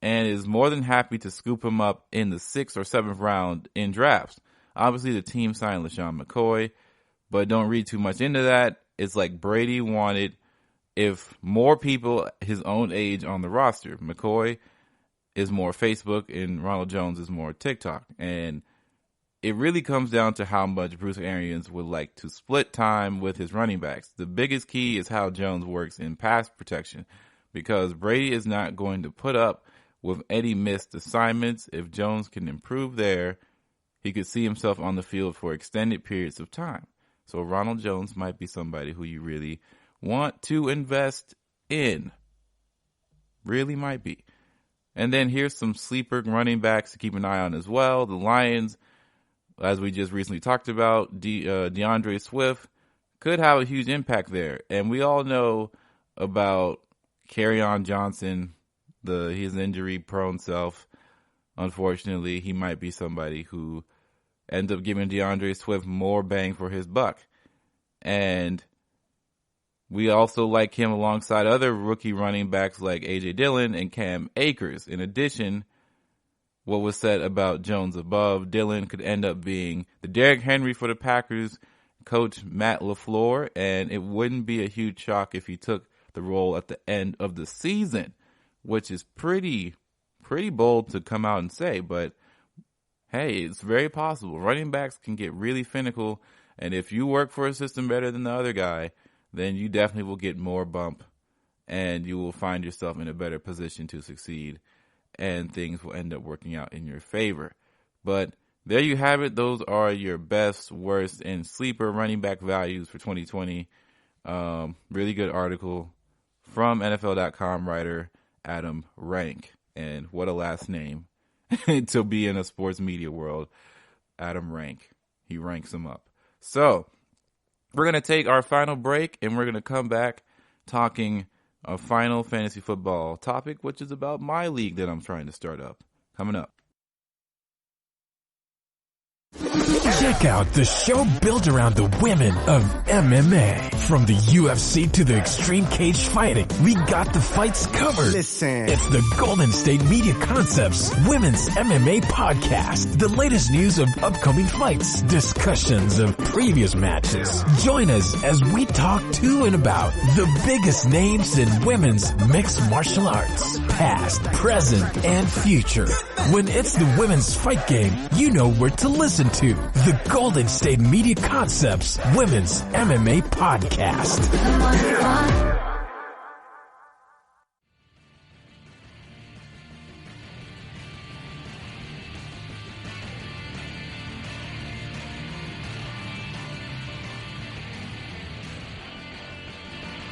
and is more than happy to scoop him up in the 6th or 7th round in drafts. Obviously, the team signed LaShawn McCoy, but don't read too much into that. It's like Brady wanted if more people his own age on the roster. McCoy is more Facebook and Ronald Jones is more TikTok. And it really comes down to how much Bruce Arians would like to split time with his running backs. The biggest key is how Jones works in pass protection, because Brady is not going to put up with any missed assignments. If Jones can improve there, he could see himself on the field for extended periods of time. So Ronald Jones might be somebody who you really want to invest in. Really might be. And then here's some sleeper running backs to keep an eye on as well. The Lions, as we just recently talked about, Deandre Swift could have a huge impact there. And we all know about Kerryon Johnson, his injury-prone self. Unfortunately, he might be somebody who ends up giving Deandre Swift more bang for his buck. And we also like him alongside other rookie running backs like A.J. Dillon and Cam Akers. In addition, what was said about Jones above, Dillon could end up being the Derrick Henry for the Packers, coach Matt LaFleur, and it wouldn't be a huge shock if he took the role at the end of the season, which is pretty bold to come out and say, but hey, it's very possible. Running backs can get really finicky, and if you work for a system better than the other guy, then you definitely will get more bump, and you will find yourself in a better position to succeed, and things will end up working out in your favor. But there you have it. Those are your best, worst, and sleeper running back values for 2020. Really good article from NFL.com writer Adam Rank. And what a last name to be in a sports media world. Adam Rank. He ranks them up. So we're going to take our final break, and we're going to come back talking a final fantasy football topic, which is about my league that I'm trying to start up. Coming up. Check out the show built around the women of MMA. From the UFC to the extreme cage fighting, we got the fights covered. Listen. It's the Golden State Media Concepts Women's MMA Podcast. The latest news of upcoming fights, discussions of previous matches. Join us as we talk to and about the biggest names in women's mixed martial arts, past, present, and future. When it's the women's fight game, you know where to listen to. The Golden State Media Concepts Women's MMA Podcast.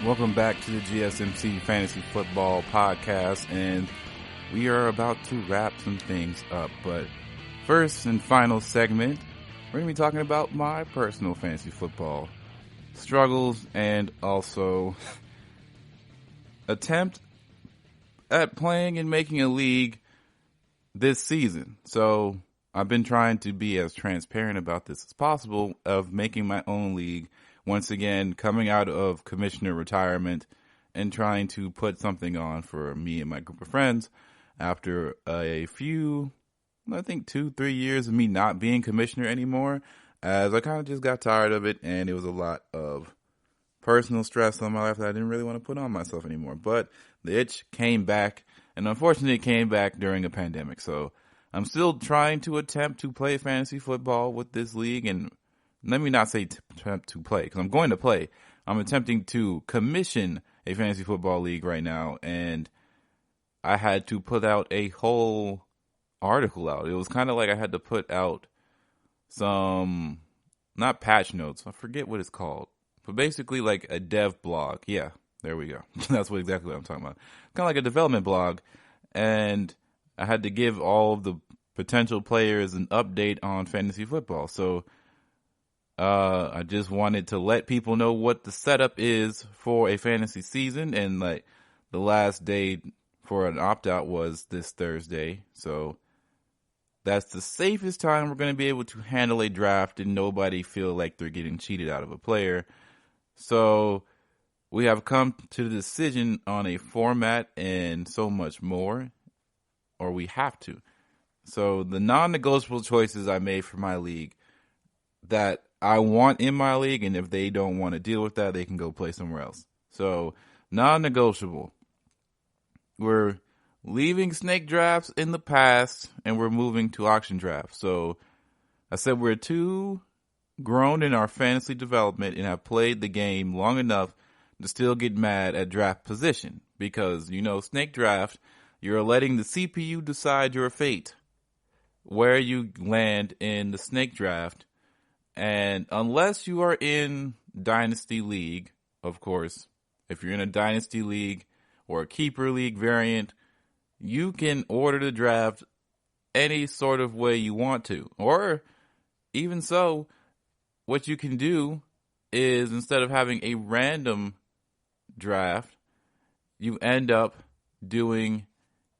Welcome back to the GSMC Fantasy Football Podcast, and we are about to wrap some things up. But first and final segment, we're going to be talking about my personal fantasy football struggles and also attempt at playing and making a league this season. So I've been trying to be as transparent about this as possible of making my own league. Once again, coming out of commissioner retirement and trying to put something on for me and my group of friends after a few, I think 2-3 years of me not being commissioner anymore, as I kind of just got tired of it, and it was a lot of personal stress on my life that I didn't really want to put on myself anymore. But the itch came back, and unfortunately it came back during a pandemic. So I'm still trying to attempt to play fantasy football with this league, and let me not say attempt to play, because I'm going to play. I'm attempting to commission a fantasy football league right now, and I had to put out a whole article out. It was kind of like I had to put out some, not patch notes, I forget what it's called, but basically like a dev blog. Yeah, there we go. That's exactly what I'm talking about. Kind of like a development blog, and I had to give all of the potential players an update on fantasy football. So I just wanted to let people know what the setup is for a fantasy season, and like the last day for an opt-out was this Thursday. So that's the safest time we're going to be able to handle a draft and nobody feel like they're getting cheated out of a player. So we have come to the decision on a format and so much more, or we have to. So the non-negotiable choices I made for my league that I want in my league, and if they don't want to deal with that, they can go play somewhere else. So non-negotiable. We're leaving snake drafts in the past, and we're moving to auction drafts. So I said we're too grown in our fantasy development and have played the game long enough to still get mad at draft position. Because, snake draft, you're letting the CPU decide your fate, where you land in the snake draft. And unless you are in Dynasty League, of course, if you're in a Dynasty League or a Keeper League variant, you can order the draft any sort of way you want to. Or even so, what you can do is instead of having a random draft, you end up doing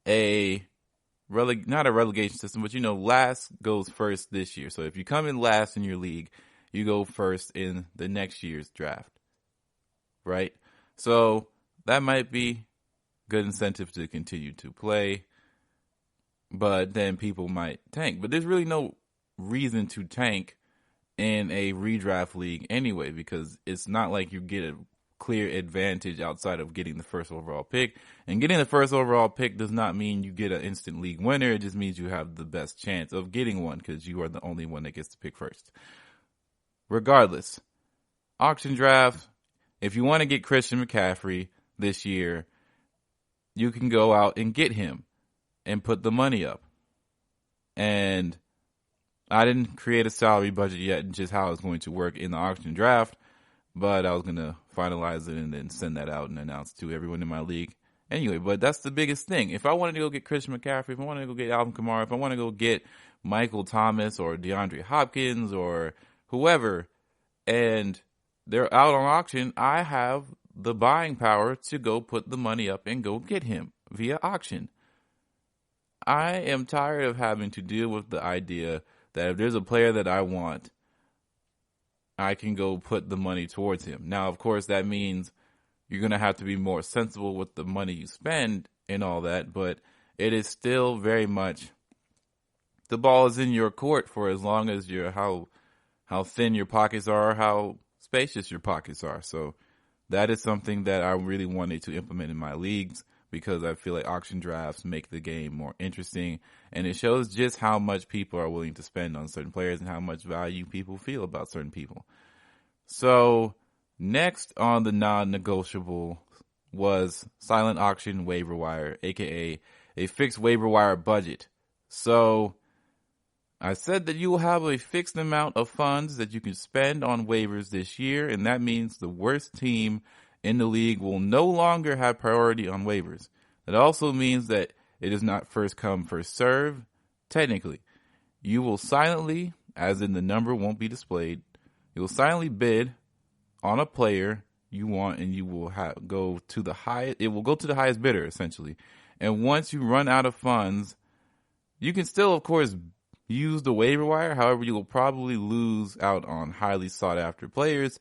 not a relegation system, but last goes first this year. So if you come in last in your league, you go first in the next year's draft, right? So that might be good incentive to continue to play, but then people might tank. But there's really no reason to tank in a redraft league anyway, because it's not like you get a clear advantage outside of getting the first overall pick. And getting the first overall pick does not mean you get an instant league winner. It just means you have the best chance of getting one because you are the only one that gets to pick first. Regardless, auction draft, if you want to get Christian McCaffrey this year, you can go out and get him and put the money up. And I didn't create a salary budget yet and just how it's going to work in the auction draft, but I was going to finalize it and then send that out and announce to everyone in my league. Anyway, but that's the biggest thing. If I wanted to go get Christian McCaffrey, if I wanted to go get Alvin Kamara, if I want to go get Michael Thomas or DeAndre Hopkins or whoever, and they're out on auction, I have the buying power to go put the money up and go get him via auction. I am tired of having to deal with the idea that if there's a player that I want, I can go put the money towards him. Now, of course, that means you're going to have to be more sensible with the money you spend and all that, but it is still very much the ball is in your court for as long as you're how thin your pockets are, how spacious your pockets are. So that is something that I really wanted to implement in my leagues because I feel like auction drafts make the game more interesting, and it shows just how much people are willing to spend on certain players and how much value people feel about certain people. So next on the non-negotiable was silent auction waiver wire, aka a fixed waiver wire budget. So I said that you will have a fixed amount of funds that you can spend on waivers this year, and that means the worst team in the league will no longer have priority on waivers. That also means that it is not first come, first serve. Technically, you will silently, as in the number won't be displayed, you will silently bid on a player you want, and you will go to the highest. It will go to the highest bidder essentially. And once you run out of funds, you can still, of course, use the waiver wire. However, you will probably lose out on highly sought after players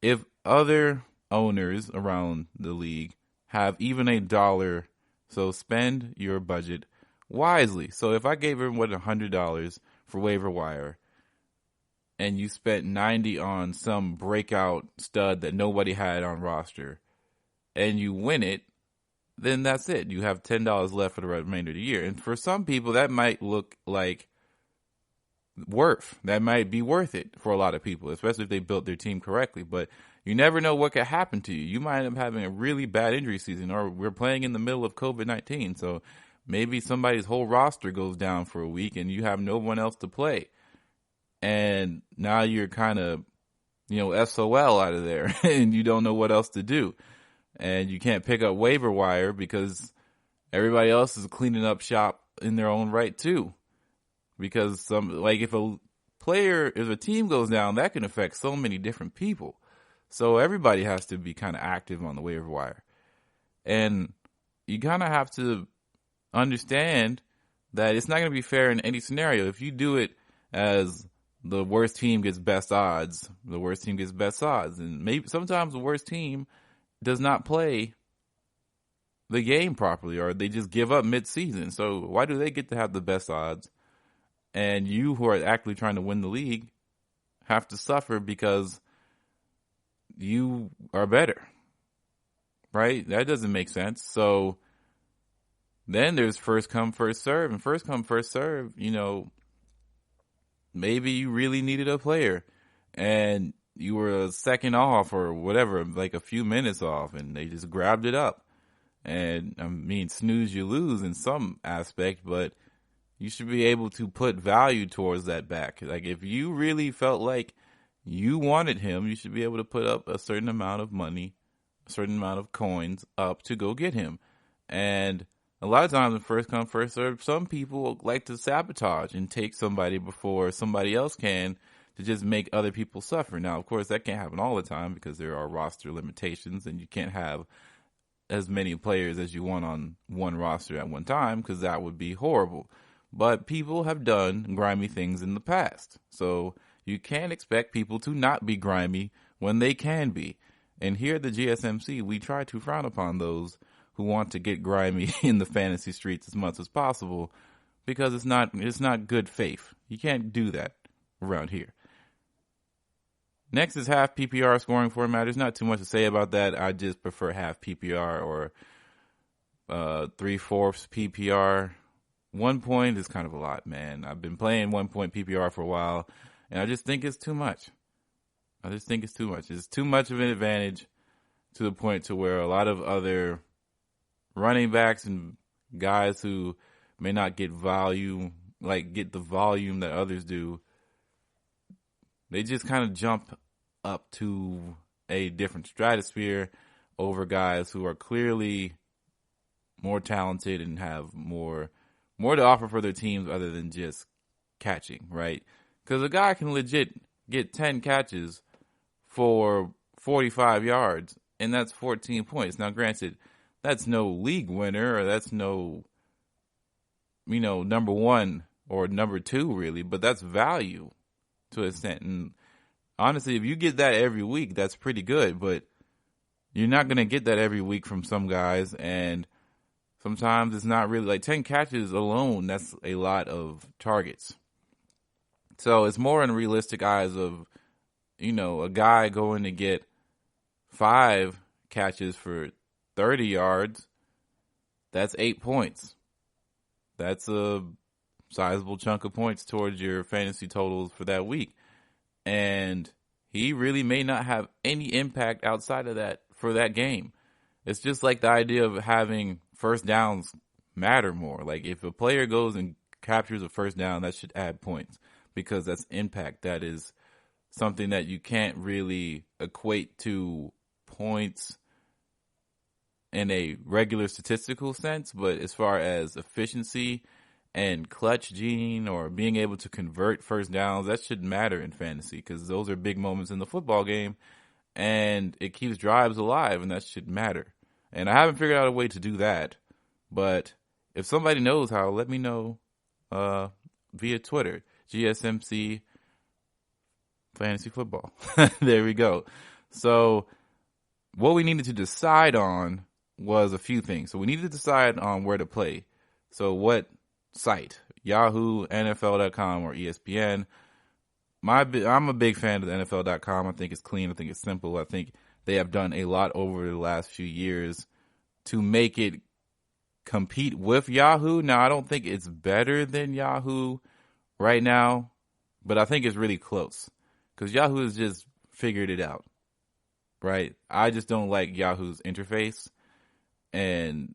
if other owners around the league have even $1. So spend your budget wisely. So if I gave everyone $100 for waiver wire and you spent $90 on some breakout stud that nobody had on roster and you win it, then that's it. You have $10 left for the remainder of the year. And for some people, that might look like That might be worth it for a lot of people, especially if they built their team correctly. But you never know what could happen to you. You might end up having a really bad injury season, or we're playing in the middle of COVID-19. So maybe somebody's whole roster goes down for a week and you have no one else to play. And now you're kind of, SOL out of there and you don't know what else to do. And you can't pick up waiver wire because everybody else is cleaning up shop in their own right too. Because if a team goes down, that can affect so many different people. So everybody has to be kind of active on the waiver wire. And you kind of have to understand that it's not going to be fair in any scenario. If you do it as the worst team gets best odds, the worst team gets best odds. And maybe sometimes the worst team does not play the game properly, or they just give up mid-season. So why do they get to have the best odds? And you who are actually trying to win the league have to suffer because you are better, right? That doesn't make sense. So then there's first come, first serve. And first come, first serve, maybe you really needed a player and you were a second off or whatever, like a few minutes off, and they just grabbed it up. And snooze, you lose in some aspect, but you should be able to put value towards that back. Like if you really felt like you wanted him, you should be able to put up a certain amount of money, a certain amount of coins up to go get him. And a lot of times in first come, first serve, some people like to sabotage and take somebody before somebody else can to just make other people suffer. Now, of course, that can't happen all the time because there are roster limitations and you can't have as many players as you want on one roster at one time because that would be horrible. But people have done grimy things in the past. So you can't expect people to not be grimy when they can be. And here at the GSMC, we try to frown upon those who want to get grimy in the fantasy streets as much as possible because it's not good faith. You can't do that around here. Next is half PPR scoring format. There's not too much to say about that. I just prefer half PPR or 3/4 PPR. 1 point is kind of a lot, man. I've been playing 1 point PPR for a while, and I just think it's too much. It's too much of an advantage to the point to where a lot of other running backs and guys who may not get volume, get the volume that others do, they just kind of jump up to a different stratosphere over guys who are clearly more talented and have more to offer for their teams other than just catching, right? Because a guy can legit get 10 catches for 45 yards, and that's 14 points. Now, granted, that's no league winner, or that's no, number one or number two, really, but that's value to an extent. And honestly, if you get that every week, that's pretty good, but you're not going to get that every week from some guys, and sometimes it's not really 10 catches alone. That's a lot of targets. So it's more in realistic eyes of, a guy going to get 5 catches for 30 yards. That's 8 points. That's a sizable chunk of points towards your fantasy totals for that week. And he really may not have any impact outside of that for that game. It's just like the idea of having first downs matter more. Like if a player goes and captures a first down, that should add points because that's impact. That is something that you can't really equate to points in a regular statistical sense, but as far as efficiency and clutch gene or being able to convert first downs, that should matter in fantasy because those are big moments in the football game and it keeps drives alive, and that should matter. And I haven't figured out a way to do that, but if somebody knows how, let me know via Twitter, GSMC Fantasy Football. There we go. So what we needed to decide on was a few things. So we needed to decide on where to play. So what site? Yahoo, NFL.com, or ESPN. I'm a big fan of the NFL.com. I think it's clean. I think it's simple. I think they have done a lot over the last few years to make it compete with Yahoo. Now, I don't think it's better than Yahoo right now, but I think it's really close because Yahoo has just figured it out, right? I just don't like Yahoo's interface, and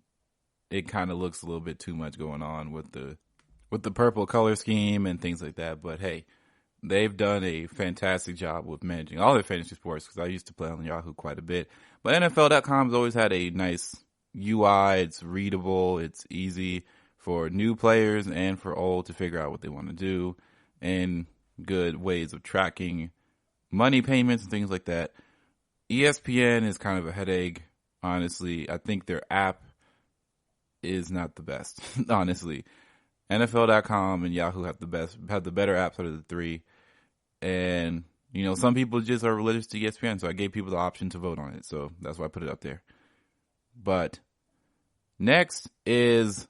it kind of looks a little bit too much going on with the purple color scheme and things like that. But hey, they've done a fantastic job with managing all their fantasy sports because I used to play on Yahoo quite a bit. But NFL.com's always had a nice UI. It's readable. It's easy for new players and for old to figure out what they want to do, and good ways of tracking money payments and things like that. ESPN is kind of a headache, honestly. I think their app is not the best, honestly. NFL.com and Yahoo have the better apps out of the three. And, you know, some people just are religious to ESPN, so I gave people the option to vote on it. So that's why I put it up there. But next is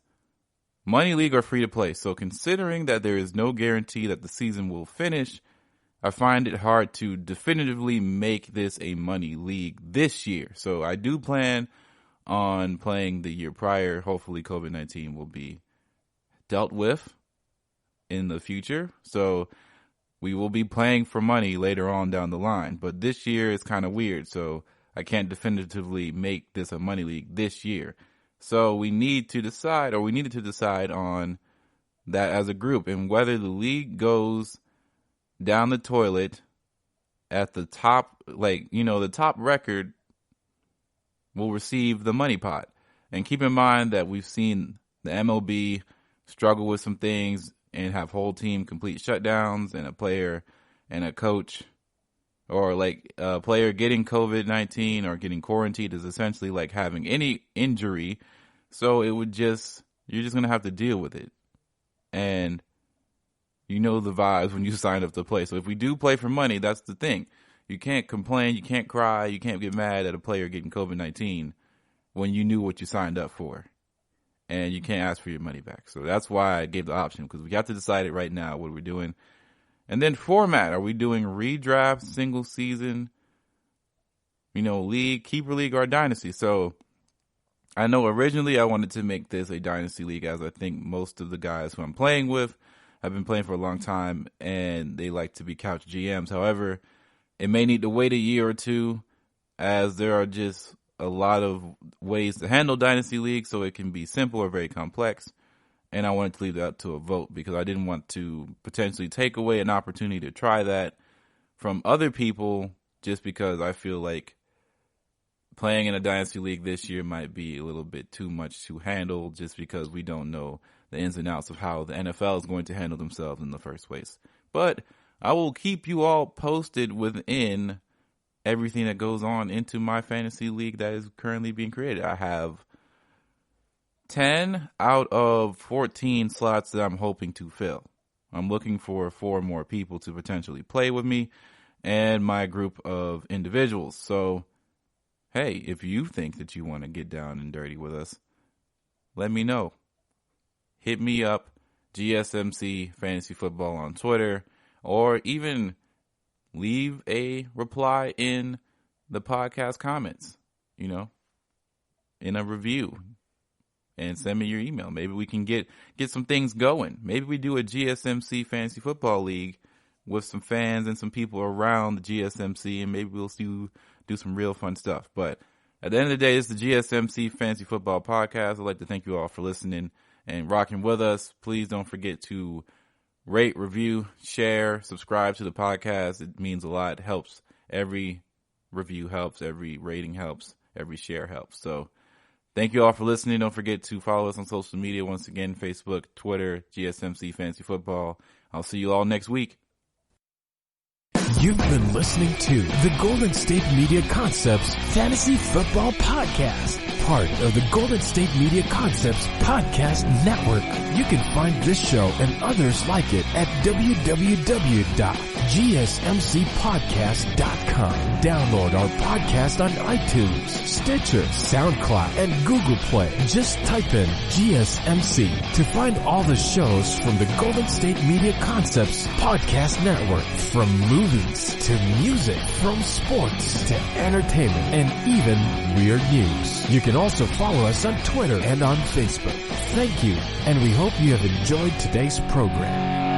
Money League or free to play. So considering that there is no guarantee that the season will finish, I find it hard to definitively make this a money league this year. So I do plan on playing the year prior. Hopefully COVID-19 will be dealt with in the future. So we will be playing for money later on down the line. But this year is kind of weird. So I can't definitively make this a money league this year. So we needed to decide on that as a group, and whether the league goes down the toilet at the top, like, you know, the top record will receive the money pot. And keep in mind that we've seen the MLB struggle with some things and have whole team complete shutdowns, and a player and a coach, or like a player getting COVID-19 or getting quarantined is essentially like having any injury. So you're just going to have to deal with it. And you know the vibes when you sign up to play. So if we do play for money, that's the thing. You can't complain, you can't cry, you can't get mad at a player getting COVID-19 when you knew what you signed up for. And you can't ask for your money back. So that's why I gave the option, because we have to decide it right now, what we're doing. And then format. Are we doing redraft, single season, league, keeper league, or dynasty? So I know originally I wanted to make this a dynasty league, as I think most of the guys who I'm playing with have been playing for a long time and they like to be couch GMs. However, it may need to wait a year or two, as there are just a lot of ways to handle dynasty leagues, so it can be simple or very complex. And I wanted to leave that to a vote because I didn't want to potentially take away an opportunity to try that from other people, just because I feel like playing in a dynasty league this year might be a little bit too much to handle, just because we don't know the ins and outs of how the NFL is going to handle themselves in the first place. But I will keep you all posted within everything that goes on into my fantasy league that is currently being created. I have 10 out of 14 slots that I'm hoping to fill. I'm looking for 4 more people to potentially play with me and my group of individuals. So, hey, if you think that you want to get down and dirty with us, let me know. Hit me up, GSMC Fantasy Football on Twitter, or even leave a reply in the podcast comments, in a review, and send me your email. Maybe we can get some things going. Maybe we do a GSMC Fantasy Football League with some fans and some people around the GSMC, and maybe we'll do some real fun stuff. But at the end of the day, it's the GSMC Fantasy Football Podcast. I'd like to thank you all for listening and rocking with us. Please don't forget to rate, review, share, subscribe to the podcast. It means a lot. It helps. Every review helps. Every rating helps. Every share helps. So thank you all for listening. Don't forget to follow us on social media. Once again, Facebook, Twitter, GSMC Fantasy Football. I'll see you all next week. You've been listening to the Golden State Media Concepts Fantasy Football Podcast, part of the Golden State Media Concepts Podcast Network. You can find this show and others like it at www.gsmcpodcast.com. Download our podcast on iTunes, Stitcher, SoundCloud, and Google Play. Just type in GSMC to find all the shows from the Golden State Media Concepts Podcast Network, from movies to music, from sports to entertainment, and even weird news. You can also follow us on Twitter and on Facebook. Thank you, and we hope you have enjoyed today's program.